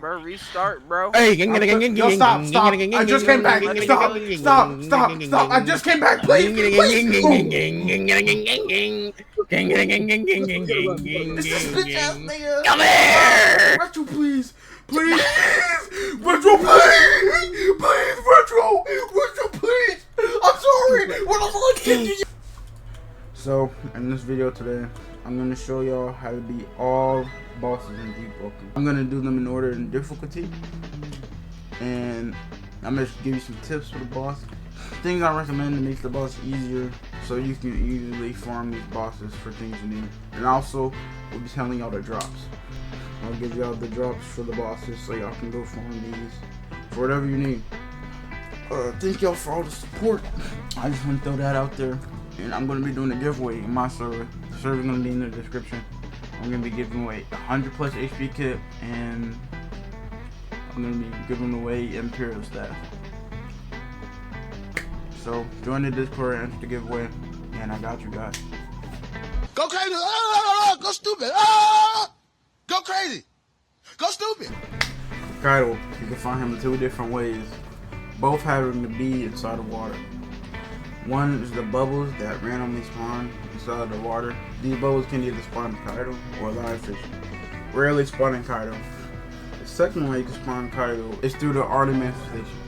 bro. Restart, bro. Hey, yo, stop. I just came back. Stop. I just came back. Please. This is bitch ass nigga. Come here. Retro, please. Retro, please. I'm sorry. So, in this video today, I'm going to show y'all how to beat all bosses in Deepwoken. I'm going to do them in order in difficulty. And I'm going to give you some tips for the boss. Things I recommend to make the boss easier so you can easily farm these bosses for things you need. And also, we'll be telling y'all the drops. I'll give y'all the drops for the bosses so y'all can go farm these for whatever you need. Thank y'all for all the support. I just want to throw that out there. And I'm going to be doing a giveaway in my server. The server's going to be in the description. I'm going to be giving away 100 plus HP kit, and I'm going to be giving away Imperial staff. So join the Discord and enter the giveaway, and I got you guys. Go crazy! Go stupid! Go crazy! Go stupid! Kaido, you can find him in 2 different ways, both having to be inside of water. One is the bubbles that randomly spawn inside the water. These bubbles can either spawn Kaido or lionfish, rarely spawning Kaido. The second way you can spawn Kaido is through the Arty manifestation.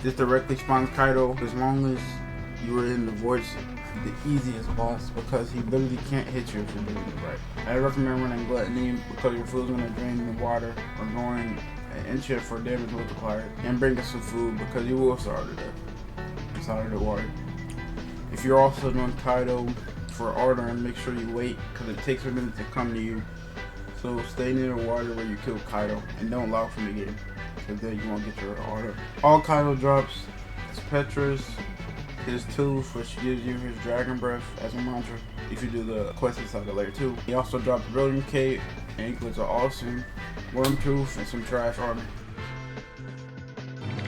This directly spawns Kaido as long as you are in the void sea. The easiest boss because he literally can't hit you if you're doing it right. I recommend running Gluttony because your food's going to drain the water, or going an inch for damage multiplier, and bring us some food because you will starve to death inside of the water. If you're also doing Kaido for ordering, make sure you wait because it takes a minute to come to you. So stay near the water where you kill Kaido and don't log from the game, because then you won't get your order. All Kaido drops is Petra's, his tooth, which gives you his dragon breath as a mantra if you do the quest inside the layer 2. He also drops Brilliant Cape, anklets are awesome, worm tooth, and some trash armor.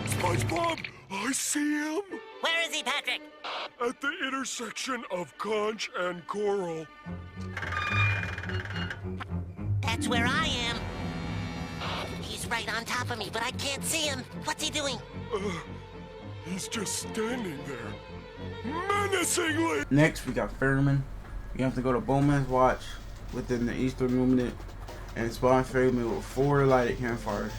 SpongeBob, I see him! Where is he, Patrick? At the intersection of Conch and Coral. That's where I am. He's right on top of me, but I can't see him. What's he doing? He's just standing there, menacingly! Next, we got Ferryman. You have to go to Bowman's Watch within the Eastern Luminate and spawn Ferryman with 4 lighted campfires.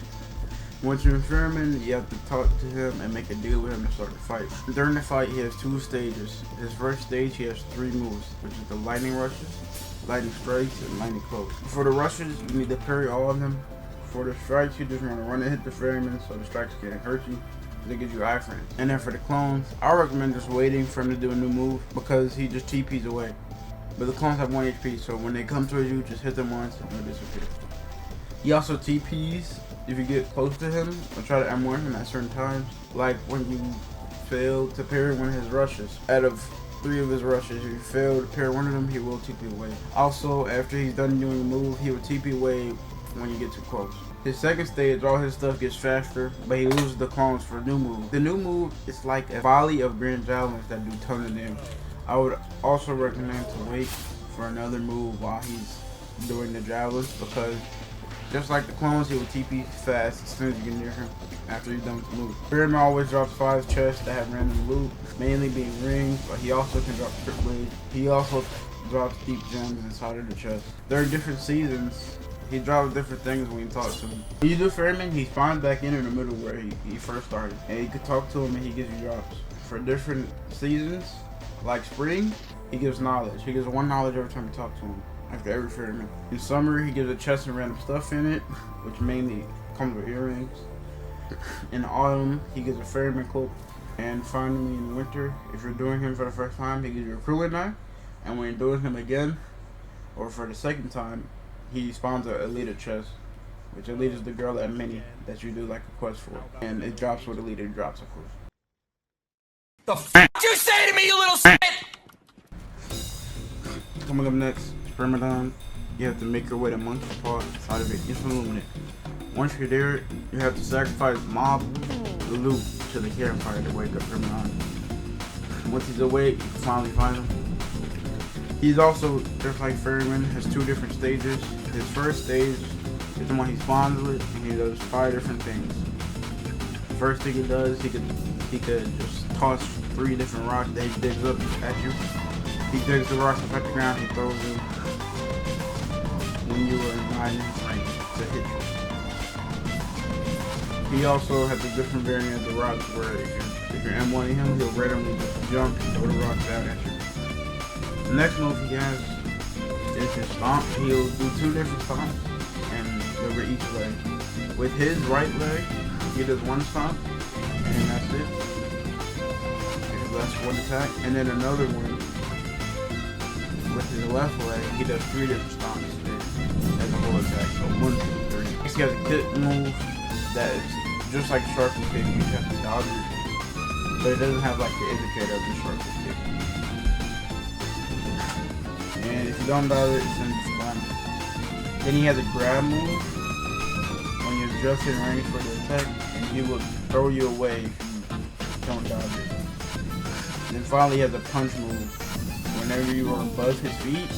Once you're in Ferryman, you have to talk to him and make a deal with him to start the fight. During the fight, he has 2 stages. His first stage, he has 3 moves, which is the lightning rushes, lightning strikes, and lightning cloaks. For the rushes, you need to parry all of them. For the strikes, you just want to run and hit the Ferryman so the strikes can't hurt you. They gives you iframes. And then for the clones, I recommend just waiting for him to do a new move because he just TPs away. But the clones have 1 HP, so when they come towards you, just hit them once and they'll disappear. He also TPs if you get close to him or try to M1 him at certain times. Like when you fail to parry one of his rushes. Out of 3 of his rushes, if you fail to parry one of them, he will TP away. Also, after he's done doing a move, he will TP away when you get too close. His second stage, all his stuff gets faster, but he loses the clones for a new move. The new move is like a volley of grand javelins that do ton of damage. I would also recommend to wait for another move while he's doing the javelins, because just like the clones, he will TP fast as soon as you get near him after he's done with the move. Ferryman always drops 5 chests that have random loot, mainly being rings, but he also can drop crit blades. He also drops deep gems inside of the chest. There are different seasons. He drops different things when you talk to him. When you do Ferryman, he spawns back in the middle where he first started. And you can talk to him and he gives you drops. For different seasons, like spring, he gives knowledge. He gives 1 knowledge every time you talk to him, after every Ferryman. In summer, he gives a chest and random stuff in it, which mainly comes with earrings. In autumn, he gives a Ferryman cloak. And finally, in winter, if you're doing him for the first time, he gives you a cruelin knife. And when you're doing him again, or for the second time, he spawns a Elita chest, which Elita is the girl at Mini that you do like a quest for. And it drops what Elita drops, of course. The f*** you say to me, you little shit! Coming up next, Primadon. You have to make your way to Monkey Paw inside of it. It's illuminate. Once you're there, you have to sacrifice Mob the loot to the campfire to wake up Primadon. Once he's awake, you can finally find him. He's also, just like Ferryman, has 2 different stages. His first stage is the one he spawns with, and he does 5 different things. The first thing he does, he could just toss 3 different rocks that he digs up at you. He digs the rocks up at the ground, he throws them when you are in 9 range to hit you. He also has a different variant of the rocks where if you're M1ing him, he'll randomly just jump and throw the rocks out at you. The next move he has is his stomp. He'll do 2 different stomps and over each leg. With his right leg, he does 1 stomp and that's it. That's 1 attack. And then another one with his left leg, he does 3 different stomps as a whole attack. So 1, 2, 3. He has a kick move that is just like Shark's kick. You have to dodge it, but it doesn't have like the indicator of the Shark's kick. And if you don't dodge it, it's in fun. Then he has a grab move when you're just in range for the attack, and he will throw you away if you don't dodge it. Then finally he has a punch move. Whenever you are above his feet,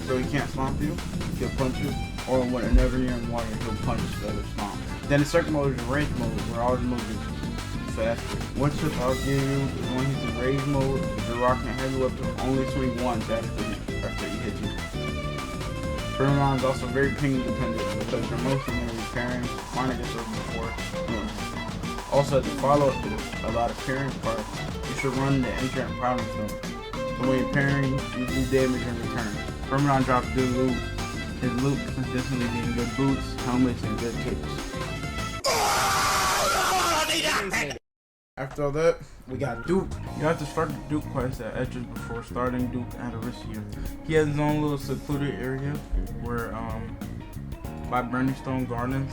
so he can't stomp you, he'll punch you. Or whenever you're in water, he'll punch instead of stomp. Then the second mode is range mode, where all the moves are faster. One tip I'll give you is when he's in rage mode, if you're rocking a heavy weapon, only swing once after he hits you. Ferryman is also very ping dependent because you're mostly going to be parrying, finding yourself before. Also, to follow up with a lot of parrying parts, you should run the entrant problem stone. So when you're parrying, you do damage in return. Ferryman drops good loot. His loot consistently being good boots, helmets, and good kicks. After all that, we got Duke. You have to start the Duke quest at Ethiron before starting DukeErisa. He has his own little secluded area where, by Burning Stone Gardens,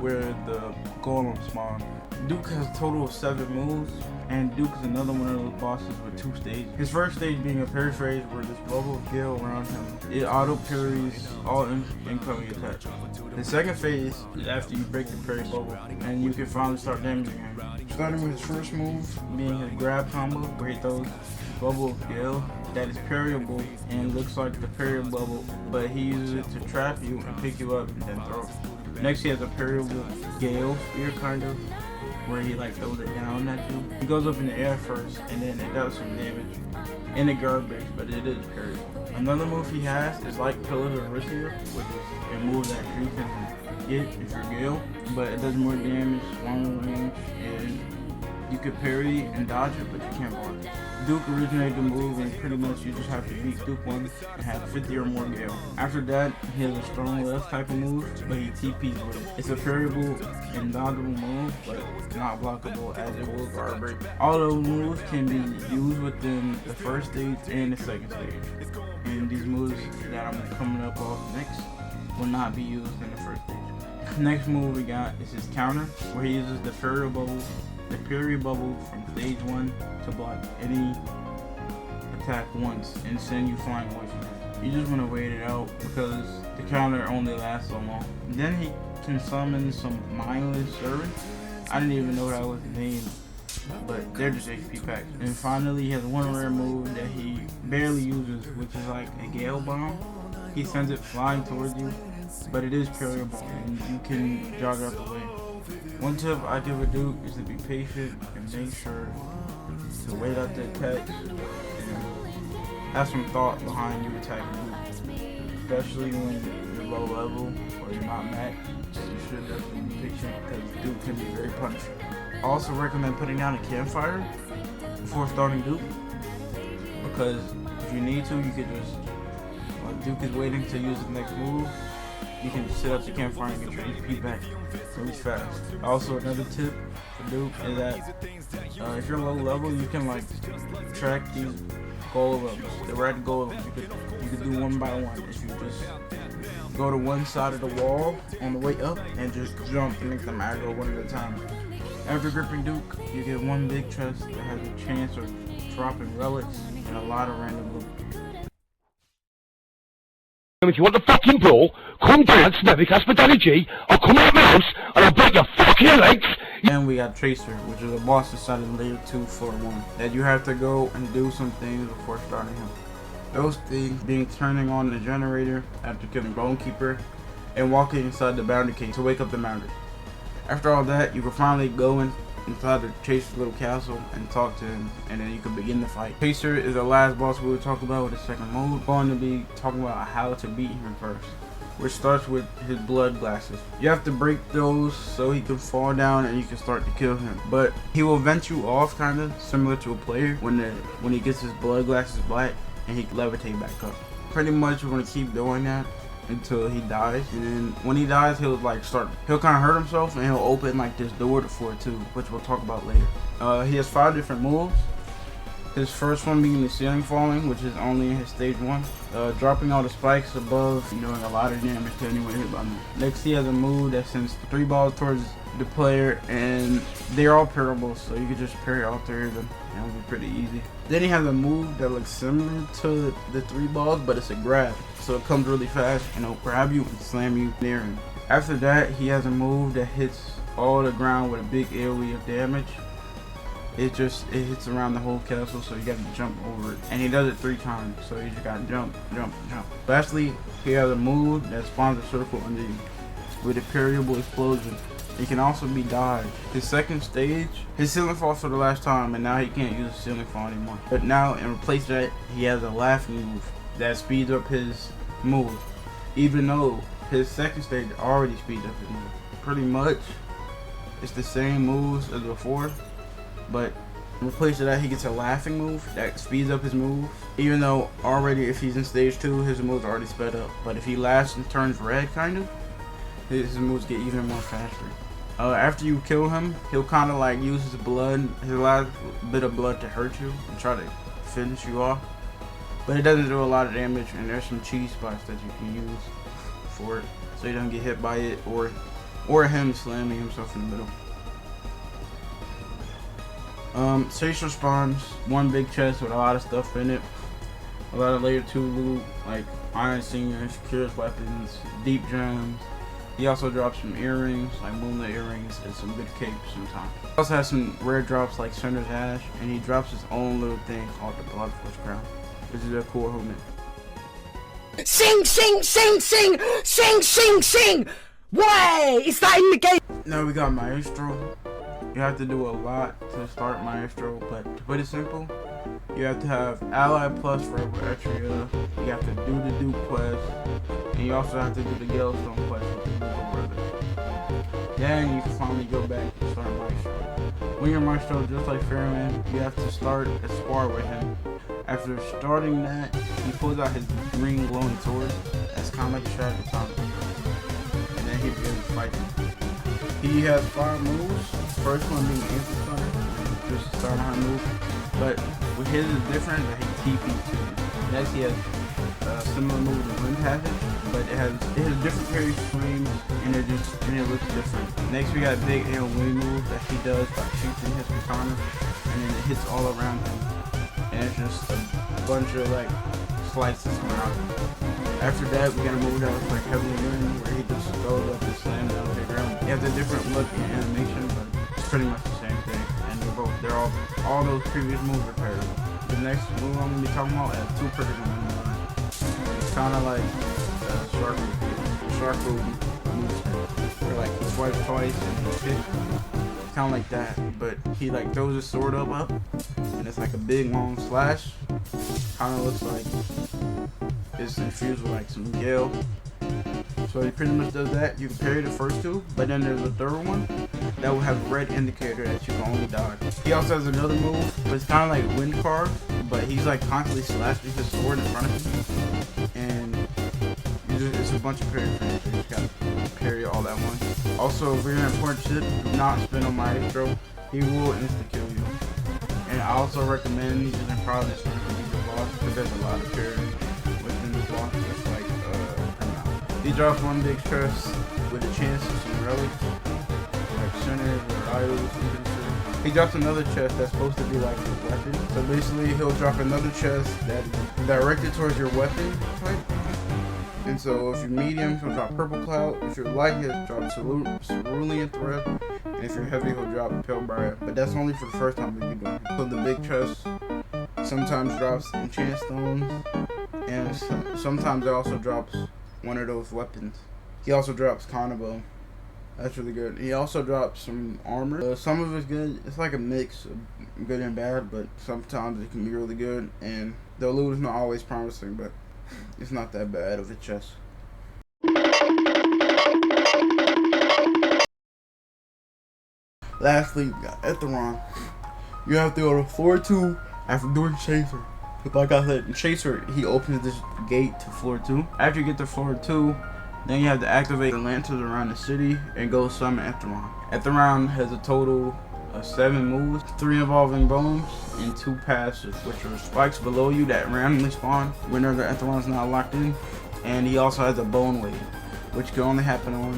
where the golem spawn. Duke has a total of 7 moves, and Duke is another one of those bosses with 2 stages. His first stage being a parry phase where this bubble of gale around him, it auto parries all incoming attacks. The second phase is after you break the parry bubble, and you can finally start damaging him. Starting with his first move being his grab combo, where he throws bubble of gale that is parryable and looks like the parry bubble, but he uses it to trap you and pick you up and then throw it. Next he has a parryable gale spear kind of, where he like throws it down at you. He goes up in the air first and then it does some damage in the garbage, but it is parryable. Another move he has is like KaidoCheese, which is a move that you can get if you're Gale, but it does more damage, longer range, and you can parry and dodge it, but you can't block it. Duke originated the move, and pretty much you just have to beat Duke once and have 50 or more Gale. After that, he has a strong left type of move, but he TPs with it. It's a parryable and dodgeable move, but not blockable as it will guard break. All those moves can be used within the first stage and the second stage. And these moves that I'm coming up off next will not be used in the first stage. Next move we got is his counter, where he uses the parry bubble from stage 1 to block any attack once and send you flying away from it. You just want to wait it out because the counter only lasts so long. Then he can summon some mindless servants. I didn't even know that was the name, but they're just HP packs. And finally he has one rare move that he barely uses, which is like a Gale Bomb. He sends it flying towards you, but it is parryable and you can jog out the way. One tip I give a Duke is to be patient and make sure to wait out the attacks and have some thought behind you attacking Duke. Especially when you're low level or you're not maxed, you should definitely be patient because Duke can be very punishing. I also recommend putting down a campfire before starting Duke, because if you need to, you could just, while Duke is waiting to use the next move, you can just sit up the campfire and get your HP back really fast. Also, another tip for Duke is that if you're low level, you can like track these golems, the red golems. You could do one by one. If you just go to one side of the wall on the way up and just jump and make them aggro one at a time. After gripping Duke, you get one big chest that has a chance of dropping relics and a lot of random loot. If you want to fucking brawl, come down to Nevic Hospitality, I'll come out my house and I'll break your fucking legs! And we got Tracer, which is a boss inside of layer 2 floor 1 that you have to go and do some things before starting him. Those things being turning on the generator after killing Bonekeeper, and walking inside the boundary cave to wake up the Mounder. After all that, you can finally go inside the Chaser's little castle and talk to him, and then you can begin the fight. Chaser is the last boss we will talk about with the second mode. We're going to be talking about how to beat him first, which starts with his blood glasses. You have to break those so he can fall down and you can start to kill him. But he will vent you off, kind of similar to a player when he gets his blood glasses black and he can levitate back up. Pretty much we're gonna keep doing that until he dies, and then when he dies he'll kind of hurt himself and he'll open like this door for it too, which we'll talk about later. He has 5 different moves. His first one being the ceiling falling, which is only in his stage 1. Dropping all the spikes above and doing a lot of damage to anyone hit by him. Next he has a move that sends 3 balls towards the player, and they're all parryable, so you can just parry all 3 of them. It'll be pretty easy. Then he has a move that looks similar to the 3 balls, but it's a grab. So it comes really fast and it'll grab you and slam you near him. After that, he has a move that hits all the ground with a big AoE of damage. It hits around the whole castle, so you gotta jump over it. And he does it 3 times, so you just gotta jump, jump, jump. Lastly, he has a move that spawns a circle under you with a parryable explosion. It can also be dodged. His second stage, his ceiling falls for the last time, and now he can't use the ceiling fall anymore. But now, in replace of that, he has a laughing move that speeds up his move, even though his second stage already speeds up his move. Pretty much, it's the same moves as before, but in replace of that, he gets a laughing move that speeds up his move. Even though already, if he's in stage 2, his moves are already sped up. But if he laughs and turns red, kind of, his moves get even more faster. After you kill him, he'll kind of like use his last bit of blood to hurt you and try to finish you off. But it doesn't do a lot of damage, and there's some cheese spots that you can use for it, so you don't get hit by it or him slamming himself in the middle. Chaser spawns 1 big chest with a lot of stuff in it, a lot of layer 2 loot like iron singers, curious weapons, deep gems. He also drops some earrings, like moonlit earrings, and some good capes sometimes. He also has some rare drops like Sender's Ash, and he drops his own little thing called the Bloodforce Crown, which is a cool helmet. Sing, sing, sing, sing, sing, sing, sing! Why? Is that in the game? Now we got Maestro. You have to do a lot to start Maestro, but to put it simple, you have to have Ally Plus for Ethiron. You have to do the Duke quest, and you also have to do the Yellowstone quest with the Gojo brothers. Then you can finally go back and start Maestro. When you're Maestro, just like Ferryman, you have to start a spar with him. After starting that, he pulls out his green glowing sword. That's kind of like a Shadow Tongue. And then he begins fighting. He has 5 moves. First one being Anti-Stunner, just a start high move. But with his is different, that he TPs to you. Next he has a similar move to Wind Passage, but it has different parry frames, and it looks different. Next we got a big AoE move that he does by shooting his katana, and then it hits all around him. And it's just a bunch of like slices around him. After that, we got a move that was like heavily wind, where he just goes up and slams down the ground. He has a different look and animation, but it's pretty much the same thing. And they're all those previous moves are parallel. The next move I'm gonna be talking about has 2 critical moves. It's kind of like shark move, where like he swipes twice and he hits. Kind of like that, but he like throws his sword up, and it's like a big long slash. Kind of looks like it's infused with like some gale. So he pretty much does that. You can parry the first 2, but then there's a 3rd one that will have a red indicator that you can only dodge. He also has another move, but it's kind of like wind carve, but he's like constantly slashing his sword in front of him, and it's a bunch of parry frames. You just gotta parry all at once. Also, a very important tip: do not spin on Maestro. He will insta kill you. And I also recommend using Providence to beat the boss, because there's a lot of parry within the boss. It's like he drops 1 big chest with a chance of some relics, like centers or idols. He drops another chest that's supposed to be like his weapon. So basically, he'll drop another chest that's directed towards your weapon type. And so if you're medium, he'll drop Purple Cloud. If you're light, he'll drop Cerulean Thread. And if you're heavy, he'll drop Pale Briar. But that's only for the first time we be doing it. So the big chest sometimes drops Enchant Stones. And sometimes it also drops one of those weapons. He also drops Kanabo. That's really good. He also drops some armor. Some of it's good. It's like a mix of good and bad, but sometimes it can be really good. And the loot is not always promising, but it's not that bad of a chest. Lastly, we got Ethiron. You have to go to floor 2 after doing Chaser. Like I said, in Chaser, he opens this gate to floor 2. After you get to floor 2, then you have to activate the lanterns around the city and go summon Ethiron. Ethiron has a total of 7 moves, 3 involving bones, and 2 passives, which are spikes below you that randomly spawn whenever Ethiron's not locked in. And he also has a bone wave, which can only happen on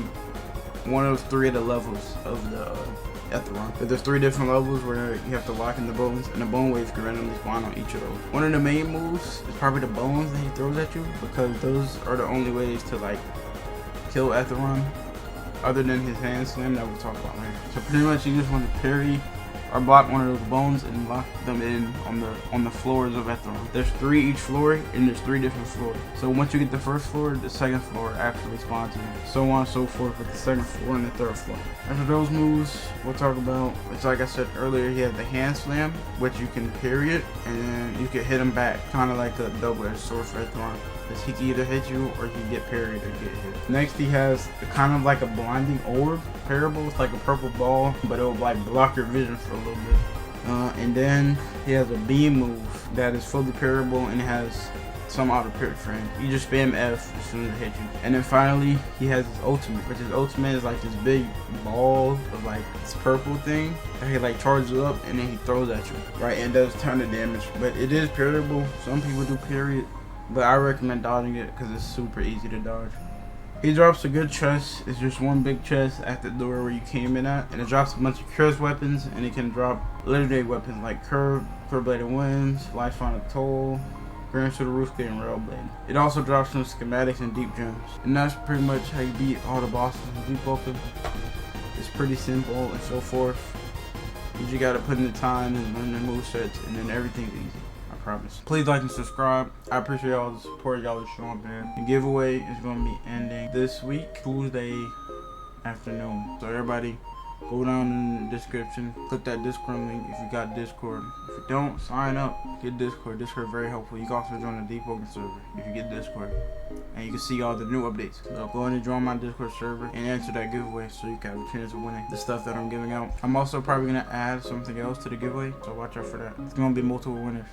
one of 3 of the levels of the Ethiron. But there's 3 different levels where you have to lock in the bones, and the bone wave can randomly spawn on each of those. One of the main moves is probably the bones that he throws at you, because those are the only ways to like kill Ethiron, other than his hand slam that we'll talk about later. So pretty much you just want to parry or block one of those bones and lock them in on the floors of Ethiron. There's 3 each floor, and there's 3 different floors. So once you get the first floor, the second floor actually spawns in. So on and so forth with the second floor and the third floor. After those moves, we'll talk about, it's like I said earlier, he has the hand slam, which you can parry it, and then you can hit him back, kind of like a double-edged sword for Ethiron. Because he can either hit you or he can get parried or get hit. Next he has kind of like a blinding orb parable. It's like a purple ball, but it'll like block your vision for a little bit. And then he has a beam move that is fully parable and has some auto parry frame. You just spam F as soon as it hits you. And then finally he has his ultimate, which his ultimate is like this big ball of like this purple thing that he like charges up and then he throws at you, right? And does a ton of damage. But it is parryable. Some people do parry it, but I recommend dodging it because it's super easy to dodge. He drops a good chest. It's just one big chest at the door where you came in at, and it drops a bunch of cursed weapons, and it can drop legendary weapons like Curve Bladed Winds, Life's Final Toll, Grand Sudarusuke, and Railblade. It also drops some schematics and deep gems. And that's pretty much how you beat all the bosses in Deepwoken. It's pretty simple and so forth. You just gotta put in the time and learn the movesets, and then everything's easy. Promise. Please like and subscribe. I appreciate all the support y'all are showing, man. The giveaway is going to be ending this week, Tuesday afternoon. So everybody, go down in the description, click that Discord link if you got Discord. If you don't, sign up, get Discord. Discord very helpful. You can also join the Deepwoken server if you get Discord, and you can see all the new updates. So go ahead and join my Discord server and answer that giveaway so you can have a chance of winning the stuff that I'm giving out. I'm also probably gonna add something else to the giveaway, so watch out for that. It's gonna be multiple winners.